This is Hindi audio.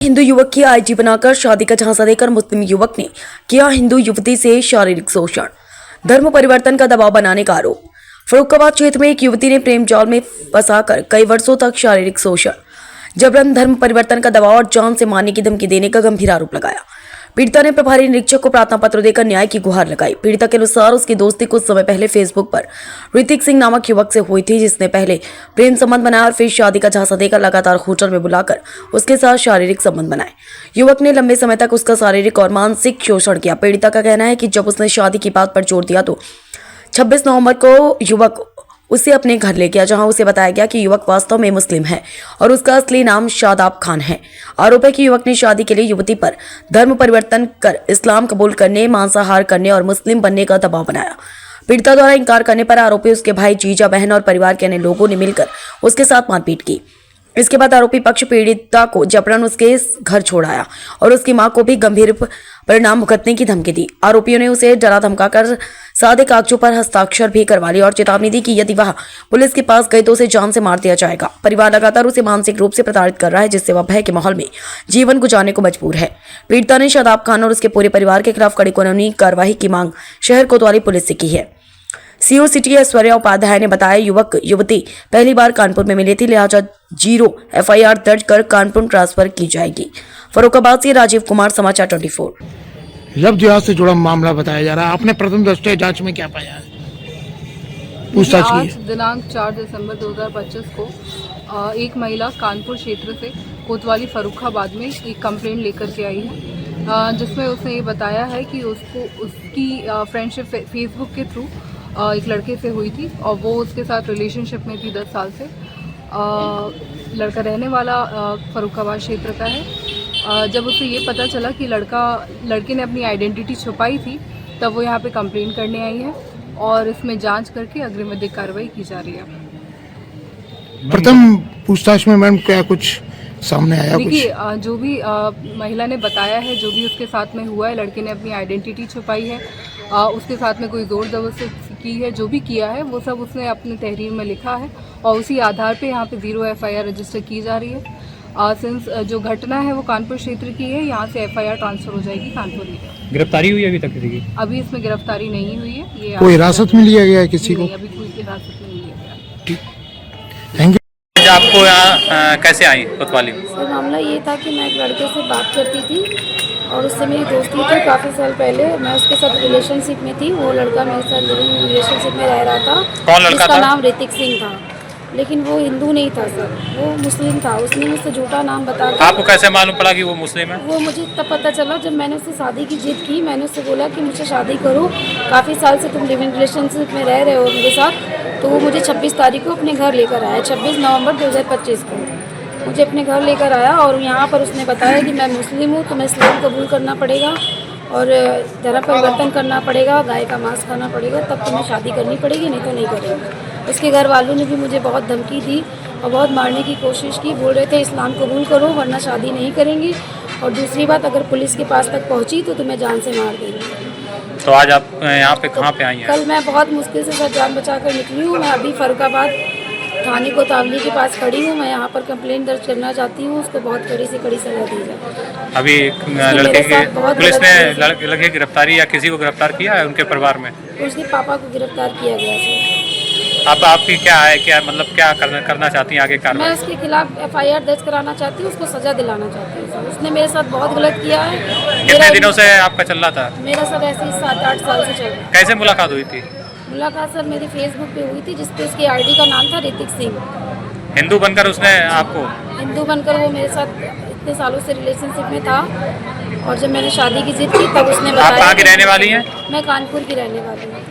हिंदू युवक की आईजी बनाकर शादी का झांसा देकर मुस्लिम युवक ने किया हिंदू युवती से शारीरिक शोषण, धर्म परिवर्तन का दबाव बनाने का आरोप। फर्रुखाबाद क्षेत्र में एक युवती ने प्रेम जाल में फंसाकर कई वर्षों तक शारीरिक शोषण, जबरन धर्म परिवर्तन का दबाव और जान से मारने की धमकी देने का गंभीर आरोप लगाया। पीड़िता ने प्रभारी निरीक्षक को प्रार्थना पत्र देकर न्याय की गुहार लगाई। पीड़िता के अनुसार उसकी दोस्ती कुछ समय पहले फेसबुक पर ऋतिक सिंह नामक युवक से हुई थी, जिसने पहले प्रेम संबंध बनाया और फिर शादी का झांसा देकर लगातार होटल में बुलाकर उसके साथ शारीरिक संबंध बनाए। युवक ने लंबे समय तक उसका शारीरिक और मानसिक शोषण किया। पीड़िता का कहना है कि जब उसने शादी की बात पर जोर दिया तो 26 नवंबर को युवक उसे अपने घर ले गया, जहां उसे बताया गया कि युवक वास्तव में मुस्लिम है और उसका असली नाम शादाब खान है। आरोप है कि युवक ने शादी के लिए युवती पर धर्म परिवर्तन कर इस्लाम कबूल करने, मांसाहार करने और मुस्लिम बनने का दबाव बनाया। पीड़िता द्वारा इनकार करने पर आरोपी, उसके भाई, जीजा, बहन और परिवार के अन्य लोगों ने मिलकर उसके साथ मारपीट की। इसके बाद आरोपी पक्ष पीड़िता को जबरन उसके घर छोड़ाया और उसकी मां को भी गंभीर परिणाम भुगतने की धमकी दी। आरोपियों ने उसे डरा धमकाकर सादे कागजों पर हस्ताक्षर भी करवा लिए और चेतावनी दी कि यदि वह पुलिस के पास गए तो उसे जान से मार दिया जाएगा। परिवार लगातार उसे मानसिक रूप से प्रताड़ित कर रहा है, जिससे वह भय के माहौल में जीवन गुजारने को मजबूर है। पीड़िता ने शादाब खान और उसके पूरे परिवार के खिलाफ कड़ी कानूनी कार्रवाई की मांग शहर कोतवाली पुलिस से की है। सीओ सिटी ऐश्वर्या उपाध्याय ने बताया, युवक युवती पहली बार कानपुर में मिली थी, लिहाजा 0 FIR दर्ज कर कानपुर ट्रांसफर की जाएगी। फर्रुखाबाद से राजीव कुमार, समाचार 24। लव जिहाद से जुड़ा मामला बताया जा रहा है। आपने प्रथम दृष्टया जांच में क्या पाया है? पूछताछ की आज दिनांक 4 दिसंबर 2025 को एक महिला कानपुर क्षेत्र से कोतवाली फर्रुखाबाद में एक कंप्लेंट लेकर के आई है, जिसमें उसने ये बताया है कि उसको उसकी फ्रेंडशिप फेसबुक के थ्रू एक लड़के से हुई थी और वो उसके साथ रिलेशनशिप में थी 10 साल से। लड़का रहने वाला फर्रुखाबाद क्षेत्र का है। जब उसे ये पता चला कि लड़के ने अपनी आइडेंटिटी छुपाई थी, तब वो यहाँ पे कंप्लेंट करने आई है और इसमें जांच करके अग्रिम विधिक कार्रवाई की जा रही है। प्रथम पूछताछ में मैम क्या कुछ सामने आया? देखिए, जो भी महिला ने बताया है, जो भी उसके साथ में हुआ है, लड़के ने अपनी आइडेंटिटी छुपाई है, उसके साथ में कोई जोर जबरदस्ती की है, जो भी किया है वो सब उसने अपने तहरीर में लिखा है और उसी आधार पे यहाँ पे 0 FIR रजिस्टर की जा रही है। सिंस जो घटना है वो कानपुर क्षेत्र की है, यहाँ से FIR ट्रांसफर हो जाएगी कानपुर में। गिरफ्तारी हुई अभी तक किसी की? अभी इसमें गिरफ्तारी नहीं हुई है। ये कोई हिरासत में लिया गया है किसी को? अभी कोई हिरासत में नहीं लिया गया। ठीक, थैंक यू। आपको यहाँ कैसे आई कोतवाली? सर, मामला ये था कि मैं एक लड़के से बात करती थी और उससे मेरी दोस्ती थी काफ़ी साल पहले। मैं उसके साथ रिलेशनशिप में थी। वो लड़का मेरे साथ लिविंग रिलेशनशिप में रह रहा था। कौन लड़का था? उसका नाम ऋतिक सिंह था, लेकिन वो हिंदू नहीं था सर, वो मुस्लिम था। उसने मुझसे झूठा नाम बता दिया। आपको कैसे मालूम पड़ा कि वो मुस्लिम है? वो मुझे तब पता चला जब मैंने उससे शादी की जिद की। मैंने उससे बोला कि मुझसे शादी करो, काफ़ी साल से तुम लिविंग रिलेशनशिप में रह रहे हो मेरे साथ। तो वो मुझे 26 तारीख को अपने घर लेकर आया, 26 नवंबर 2025 को मुझे अपने घर लेकर आया और यहाँ पर उसने बताया कि मैं मुस्लिम हूँ, तुम्हें इस्लाम कबूल करना पड़ेगा और धर्म परिवर्तन करना पड़ेगा, गाय का मांस खाना पड़ेगा, तब तुम्हें शादी करनी पड़ेगी, नहीं तो नहीं करेंगे। उसके घर वालों ने भी मुझे बहुत धमकी दी और बहुत मारने की कोशिश की। बोल रहे थे इस्लाम कबूल करो वरना शादी नहीं करेंगे, और दूसरी बात, अगर पुलिस के पास तक पहुँची तो तुम्हें जान से मार देंगे। तो आज आप यहाँ पे कहाँ पे आई हैं? कल मैं बहुत मुश्किल से सर जान बचा कर निकली हूँ। मैं अभी फर्रुखाबाद थाने कोतवाली के पास खड़ी हूँ। मैं यहाँ पर कंप्लेंट दर्ज करना चाहती हूँ, उसको बहुत कड़ी से कड़ी सजा दी जाए। अभी लड़के की पुलिस ने लड़के की गिरफ्तारी या किसी को गिरफ्तार किया है उनके परिवार में? उसके पापा को गिरफ्तार किया गया सर। आपकी क्या है, क्या मतलब क्या करना चाहती हैं आगे मैं कार्रवाई? उसके खिलाफ FIR दर्ज कराना चाहती हूँ, उसको सजा दिलाना चाहती हूँ सर। उसने मेरे साथ बहुत गलत किया है। कितने दिनों से आपका चल रहा था? मेरा सर ऐसे ही 7-8 साल से चल रहा है। कैसे मुलाकात हुई थी? मुलाकात सर मेरी फेसबुक पे हुई थी, जिसपे उसकी ID का नाम था ऋतिक सिंह। हिंदू बनकर उसने आपको? हिंदू बनकर वो मेरे साथ इतने सालों से रिलेशनशिप में था और जब मैंने शादी की जिद की तब उसने आप बताया। कहाँ की रहने वाली हैं? मैं कानपुर की रहने वाली हूँ।